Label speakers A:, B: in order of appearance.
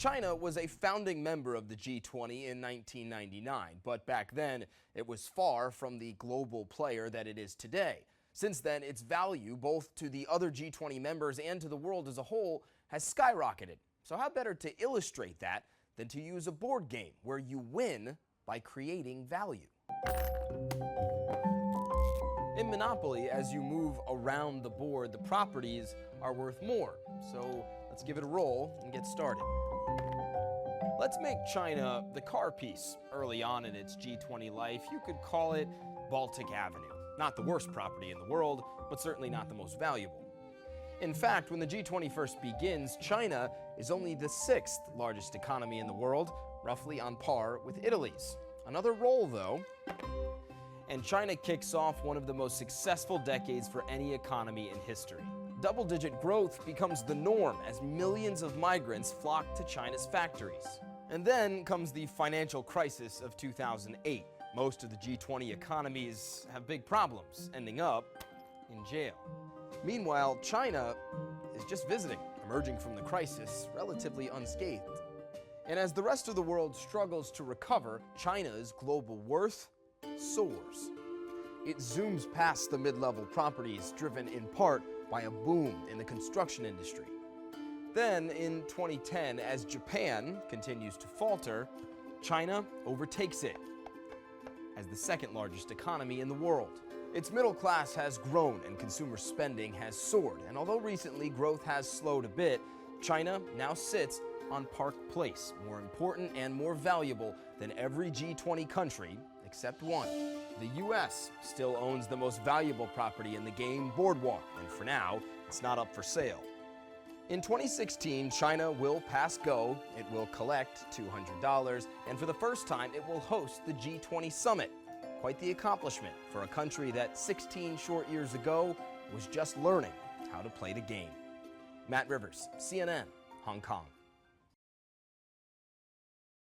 A: China was a founding member of the G20 in 1999, but back then it was far from the global player that it is today. Since then, its value, both to the other G20 members and to the world as a whole, has skyrocketed. So how better to illustrate that than to use a board game where you win by creating value? In Monopoly, as you move around the board, the properties are worth more. So let's give it a roll and get started. Let's make China the car piece. Early on in its G20 life, you could call it Baltic Avenue. Not the worst property in the world, but certainly not the most valuable. In fact, when the G20 first begins, China is only the 6th largest economy in the world, roughly on par with Italy's. Another roll, though, and China kicks off one of the most successful decades for any economy in history. Double-digit growth becomes the norm as millions of migrants flock to China's factories. And then comes the financial crisis of 2008. Most of the G20 economies have big problems, ending up in jail. Meanwhile, China is just visiting, emerging from the crisis relatively unscathed. And as the rest of the world struggles to recover, China's global worth soars. It zooms past the mid-level properties, driven in part by a boom in the construction industry. Then, in 2010, as Japan continues to falter, China overtakes it as the 2nd largest economy in the world. Its middle class has grown and consumer spending has soared. And although recently growth has slowed a bit, China now sits on Park Place, more important and more valuable than every G20 country except one. The U.S. still owns the most valuable property in the game, Boardwalk, and for now, it's not up for sale. In 2016, China will pass go, it will collect $200, and for the first time, it will host the G20 summit. Quite the accomplishment for a country that 16 short years ago was just learning how to play the game. Matt Rivers, CNN, Hong Kong.